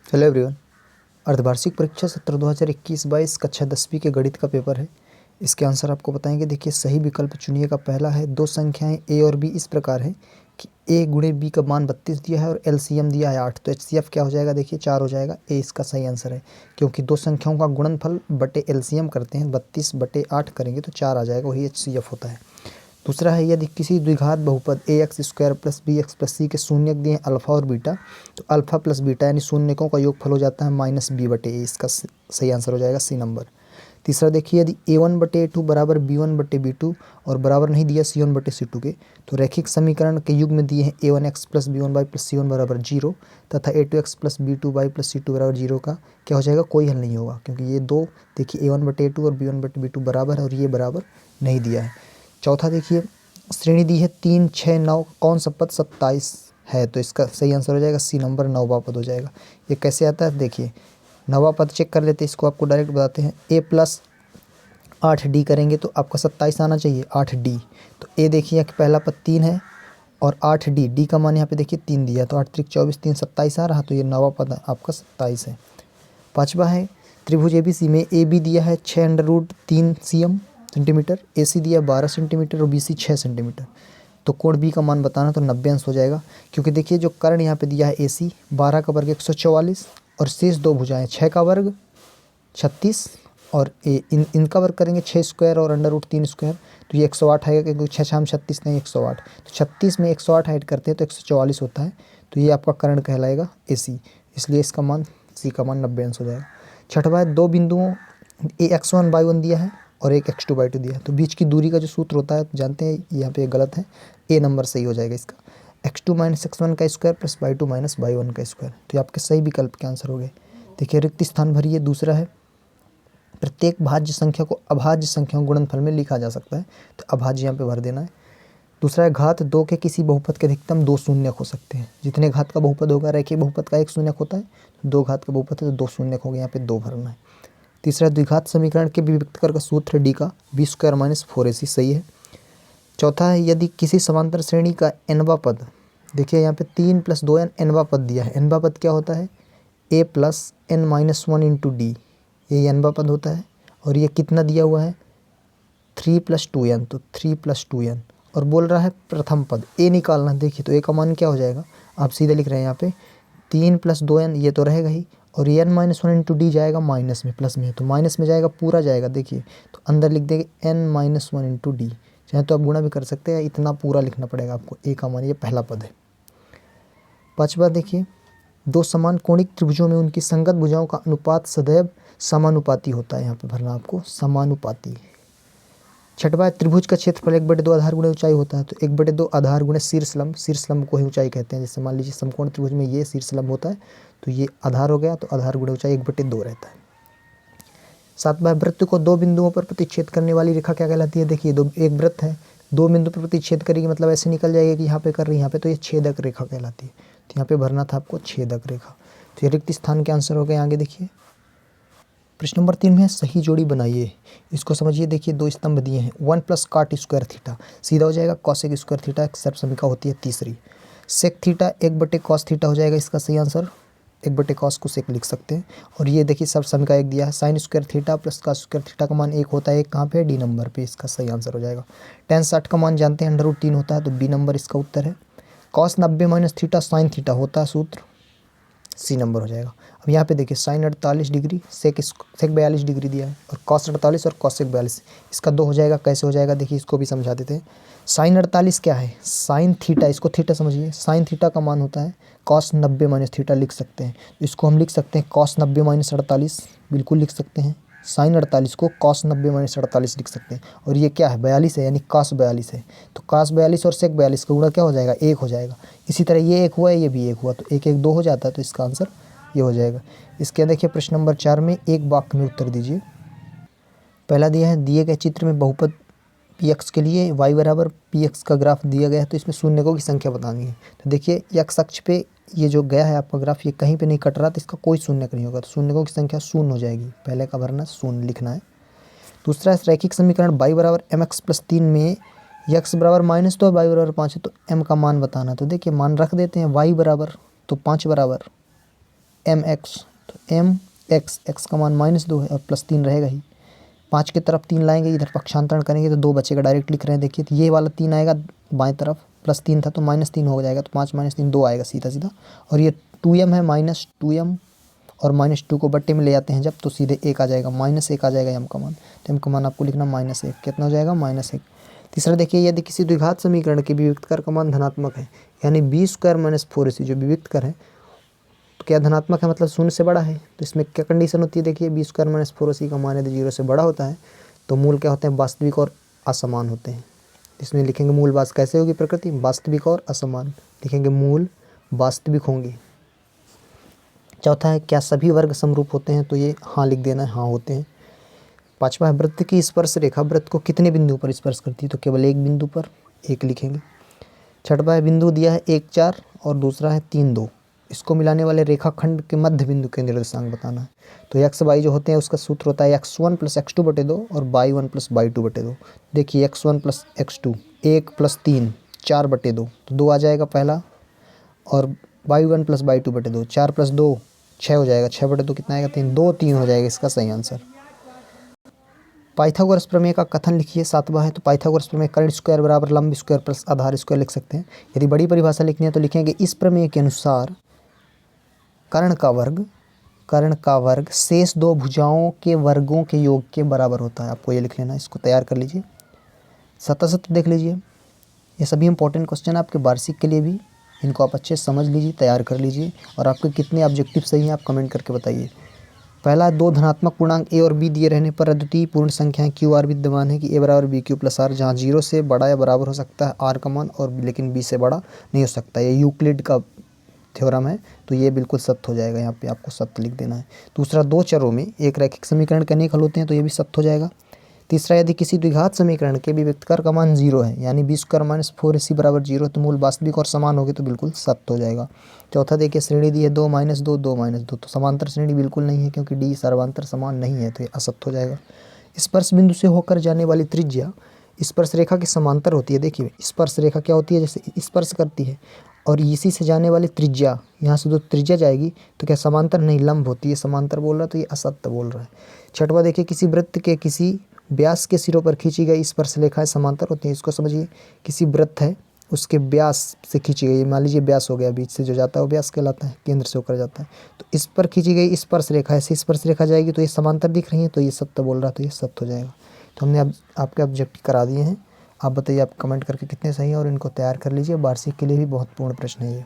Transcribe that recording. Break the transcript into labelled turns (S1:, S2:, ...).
S1: Hello everyone. अर्धवार्षिक परीक्षा सत्र 2021-22 कक्षा 10वीं के गणित का पेपर है। इसके आंसर आपको बताएंगे। देखिए, सही विकल्प चुनिए का पहला है, दो संख्याएं ए और बी इस प्रकार है कि ए गुणे बी का मान 32 दिया है और एलसीएम दिया है 8, तो एचसीएफ क्या हो जाएगा? देखिए 4 हो जाएगा। ए इसका सही आंसर है, क्योंकि दो संख्याओं का गुणनफल बटे एलसीएम करते हैं, 32 बटे 8 करेंगे तो 4 आ जाएगा, वही एचसीएफ होता है। दूसरा है, यदि किसी द्विघात बहुपद a x square plus b x plus c के शून्यक दिए हैं अल्फा और बीटा, तो अल्फा प्लस बीटा यानी शून्यकों का योगफल हो जाता है माइनस बी बटे ए। इसका सही आंसर हो जाएगा सी नंबर। तीसरा देखिए, यदि ए1 बटे ए2 बराबर बी1 बटे बी2 और बराबर नहीं दिया सी1 बटे सी2 के, तो रैखिक समीकरण के युग में दिए हैं a one x plus b one y plus सी1 बराबर 0 तथा a two x plus b two y plus सी2 बराबर 0 का क्या हो जाएगा? कोई हल नहीं होगा, क्योंकि ये दो देखिए ए1 बटे ए2 और बी1 बटे बी2 बराबर है और ये बराबर नहीं दिया है। चौथा देखिए, श्रेणी दी है 3, 6, 9, कौन सा पद 27 है? तो इसका सही आंसर हो जाएगा सी नंबर, 9वां पद हो जाएगा। ये कैसे आता है? देखिए 9वां पद चेक कर लेते हैं, इसको आपको डायरेक्ट बताते हैं। ए प्लस 8d करेंगे तो आपका 27 आना चाहिए, 8d। तो ए देखिए कि पहला पद 3 है और 8d, डी का मान यहाँ पे देखिए 3 दिया, तो 8 त्रिक 24, 3 27 आ रहा, तो ये 9वां पद आपका 27 है। पाँचवा है, त्रिभुज एबीसी में ए बी दिया है 6√3 सेंटीमीटर, ए सी दिया 12 सेंटीमीटर और बी सी 6 सेंटीमीटर, तो कोण बी का मान बताना, तो 90 अंश हो जाएगा। क्योंकि देखिए जो कर्ण यहाँ पे दिया है ए सी 12 का वर्ग 144 और शेष दो भुजाएं 6 का वर्ग 36 और इनका वर्ग करेंगे 6 स्क्वायर और √3 स्क्वायर, तो ये 108 आएगा, क्योंकि 6 6 36 नहीं 108, तो 36 में 108 ऐड करते हैं तो 144 होता है, तो ये आपका कर्ण कहलाएगा ए सी, इसलिए इसका मान सी का मान 90 अंश हो जाएगा। छठवा है, दो बिंदुओं ए x1/1 दिया है और एक x2/2 दिया है, तो बीच की दूरी का जो सूत्र होता है जानते हैं, यहाँ पे गलत है, ए नंबर सही हो जाएगा इसका। x2 - x1 का स्क्वायर प्लस y2 - y1 का स्क्वायर, तो ये आपके सही विकल्प के आंसर हो गए। देखिए रिक्त स्थान भरिए। दूसरा है, प्रत्येक भाज्य संख्या को अभाज्य संख्याओं गुणनफल में लिखा जा सकता है, तो अभाज्य यहाँ पे भर देना है। दूसरा है, घात 2 के किसी बहुपद के अधिकतम 2 शून्यक हो सकते हैं। जितने घात का बहुपद होगा, रेखीय बहुपद का 1 शून्यक होता है, 2 घात का बहुपद है तो 2 शून्यक हो गए, यहाँ पे 2 भरना है। तीसरा, द्विघात समीकरण के विभक्त कर का सूत्र डी का b² - 4ac सही है। चौथा है, यदि किसी समांतर श्रेणी का nवां पद, देखिए यहाँ पे 3 + 2n nवां पद दिया है। nवां पद क्या होता है? a + n - 1 × d, ये nवां पद होता है। और ये कितना दिया हुआ है? 3 + 2n, तो 3 + 2n, और बोल रहा है प्रथम पद ए निकालना। देखिए तो ए का मान क्या हो जाएगा? आप सीधे लिख रहे हैं यहाँ पे 3 + 2n, ये तो रहेगा ही, और ये n - 1 × d जाएगा माइनस में, प्लस में, तो माइनस में जाएगा पूरा जाएगा। देखिए तो अंदर लिख देंगे n - 1 × d, चाहे तो आप गुणा भी कर सकते हैं, इतना पूरा लिखना पड़ेगा आपको। ए का मान ये पहला पद है। पाँचवा देखिए, दो समान कोणिक त्रिभुजों में उनकी संगत भुजाओं का अनुपात सदैव समानुपाती होता है, यहाँ पे भरना आपको समानुपाती। छठवा है, त्रिभुज का क्षेत्रफल 1/2 आधार गुणे ऊंचाई होता है, तो 1/2 आधार गुणे शीर्षलंब, शीर्षलंब को ही ऊंचाई कहते हैं। जैसे मान लीजिए समकोण त्रिभुज में ये शीर्षलंब होता है, तो ये आधार हो गया, तो आधार गुणे ऊंचाई 1/2 रहता है। सातवां, वृत्त को दो बिंदुओं पर प्रतिच्छेद करने वाली रेखा क्या कहलाती है? देखिए एक वृत्त है, दो बिंदु पर प्रतिच्छेद करेगी, मतलब ऐसे निकल जाएगा कि यहाँ पे कर रही है, यहाँ पे, तो ये छेदक रेखा कहलाती है। तो यहाँ पे भरना था आपको छेदक रेखा। तो ये रिक्त स्थान के आंसर हो गए। आगे देखिए प्रश्न नंबर 3 में है, सही जोड़ी बनाइए। इसको समझिए। देखिए दो स्तंभ दिए हैं, 1 + cot² थीटा सीधा हो जाएगा, cosec² थीटा एक सर्वसमिका होती है तीसरी। सेक थीटा 1/cos थीटा हो जाएगा इसका सही आंसर, 1/cos को सेक लिख सकते हैं। और ये देखिए सर्वसमिका एक दिया है, sin² theta plus cos² theta का मान 1 होता है, एक कहाँ पे? डी नंबर पे, इसका सही आंसर हो जाएगा। tan 60 का मान जानते हैं, √3 होता है, तो बी नंबर इसका उत्तर है। cos 90 - थीटा sin थीटा होता है सूत्र, सी नंबर हो जाएगा। अब यहाँ पे देखिए sin 48 डिग्री, सेक 42 डिग्री दिया है, और cos 48 और cosec 42, इसका 2 हो जाएगा। कैसे हो जाएगा? देखिए इसको भी समझा देते हैं। sin 48 क्या है? sin थीटा, इसको थीटा समझिए, sin थीटा का मान होता है cos 90 - थीटा लिख सकते हैं, तो इसको हम लिख सकते हैं cos 90 - 48, बिल्कुल लिख सकते हैं। sin 48 को cos 90 - 48 लिख सकते हैं। और ये क्या है? 42 है, यानी cos 42 है, तो cos 42 और sec 42 का गुणा क्या हो जाएगा? 1 हो जाएगा। इसी तरह ये 1 हुआ है, ये भी 1 हुआ, तो 1 1 2 हो जाता है, तो इसका आंसर ये हो जाएगा। इसके देखिए प्रश्न नंबर 4 में एक वाक्य में उत्तर दीजिए। पहला दिया है, दिए गए चित्र में बहुपद px के लिए y = px का ग्राफ दिया गया है, तो इसमें शून्यकों की संख्या बतानी है। तो देखिए x अक्ष पे ये जो गया है आपका ग्राफ, ये कहीं पे नहीं कट रहा, तो इसका कोई शून्यक नहीं होगा, तो शून्यकों की संख्या शून्य हो जाएगी। पहले का भरना शून्य लिखना है। दूसरा, रैखिक समीकरण y = mx + 3 में x = -2 और y = 5 है, तो m का मान बताना। तो देखिए मान रख देते हैं, y बराबर तो 5 बराबर एम एक्स, तो एम एक्स, एक्स का मान -2 है और +3 रहेगा ही। 5 की तरफ 3 लाएंगे, इधर पक्षांतरण करेंगे तो 2 बचेगा, डायरेक्ट लिख रहे हैं। देखिए तो ये वाला 3 आएगा बाएं तरफ, +3 था तो -3 हो जाएगा, तो 5 - 3 2 आएगा सीधा सीधा। और ये 2m है, -2m और -2 को बट्टे में ले आते हैं जब, तो सीधे 1 आ जाएगा, -1 आ जाएगा m का मान। तो m का मान आपको लिखना -1, कितना हो जाएगा -1। तीसरा देखिए, यदि किसी द्विघात समीकरण के विविक्तकर का मान धनात्मक है, यानी b² - 4ac जो विविक्तकर है, तो क्या धनात्मक है मतलब 0 से बड़ा है। तो इसमें क्या कंडीशन होती है, देखिए b² - 4ac का मान यदि 0 से बड़ा होता है तो मूल क्या होते हैं, वास्तविक और असमान होते हैं। इसमें लिखेंगे मूल वास्तविक कैसे होगी प्रकृति, वास्तविक और असमान, लिखेंगे मूल वास्तविक होंगे। चौथा है, क्या सभी वर्ग समरूप होते हैं, तो ये हाँ लिख देना है, हाँ होते हैं। पांचवा है, वृत्त की स्पर्श रेखा वृत्त को कितने बिंदु पर स्पर्श करती है, तो केवल एक बिंदु पर, 1 लिखेंगे। छठवा है, बिंदु दिया है 1 4 और दूसरा है 3 2, इसको मिलाने वाले रेखाखंड के मध्य बिंदु के निर्देशांक बताना है। तो एक्स वाई जो होते हैं उसका सूत्र होता है x1 + x2/2 और y1 + y2/2। देखिए x1 + x2 1 + 3 4/2, तो 2 आ जाएगा पहला, और y1 + y2/2 4 + 2 6 हो जाएगा, 6/2 कितना आएगा 3, 2 3 हो जाएगा इसका सही आंसर। पाइथागोरस प्रमेय का कथन लिखिए, 7वां है। तो पाइथागोरस प्रमेय कर्ण स्क्वायर बराबर लंब स्क्वायर प्लस आधार स्क्वायर लिख सकते हैं। यदि बड़ी परिभाषा लिखनी है तो लिखेंगे, इस प्रमेय के अनुसार कर्ण का वर्ग शेष 2 भुजाओं के वर्गों के योग के बराबर होता है। आपको ये लिख लेना, इसको तैयार कर लीजिए। सत्ता देख लीजिए, ये सभी इंपॉर्टेंट क्वेश्चन आपके वार्षिक के लिए भी, इनको आप अच्छे से समझ लीजिए, तैयार कर लीजिए। और आपके कितने ऑब्जेक्टिव सही हैं आप कमेंट करके बताइए। पहला, 2 धनात्मक पूर्णांक a और b दिए रहने पर अद्वितीय पूर्ण संख्याएं q r विद्यमान है कि a = bq + r, जहाँ 0 से बड़ा या बराबर हो सकता है r का मान, और लेकिन b से बड़ा नहीं हो सकता। ये यूक्लिड का थ्योरम है, तो ये बिल्कुल सत्य हो जाएगा, यहाँ पे आपको सत्य लिख देना है। दूसरा, 2 चरों में एक रैखिक समीकरण के अनेक हल होते हैं, तो ये भी सत्य हो जाएगा। तीसरा, यदि किसी द्विघात समीकरण के विविक्तकर का मान 0 है, यानी b² - 4ac = 0, तो मूल वास्तविक और समान होगी, तो बिल्कुल सत्य हो जाएगा। चौथा देखिए, श्रेणी दी है 2 - 2 2 - 2, तो समांतर श्रेणी बिल्कुल नहीं है, क्योंकि d सर्वांतर समान नहीं है, तो ये असत्य हो जाएगा। स्पर्श बिंदु से होकर जाने वाली त्रिज्या स्पर्श रेखा के समांतर होती है। देखिए स्पर्श रेखा क्या होती है, जैसे स्पर्श करती है, और इसी से जाने वाली त्रिज्या, यहाँ से जो त्रिज्या जाएगी तो क्या समांतर नहीं, लंब होती है। समांतर बोल रहा है तो ये असत्य बोल रहा है। छठवा देखिए, किसी वृत्त के किसी व्यास के सिरों पर खींची गई स्पर्श रेखाएं समांतर होती हैं। इसको समझिए, किसी वृत्त है उसके व्यास से खींची गई, मान लीजिए व्यास हो गया, बीच से जो जाता है वो व्यास कहलाता है, केंद्र से होकर जाता है, तो इस पर खींची गई स्पर्श रेखा, ऐसी स्पर्श रेखा जाएगी तो ये समांतर दिख रही है, तो ये सत्य बोल रहा है, तो ये सत्य हो जाएगा। तो हमने अब आपके ऑब्जेक्टिव करा दिए हैं। आप बताइए, आप कमेंट करके कितने सही हैं, और इनको तैयार कर लीजिए, वार्षिक के लिए भी बहुत पूर्ण प्रश्न है ये।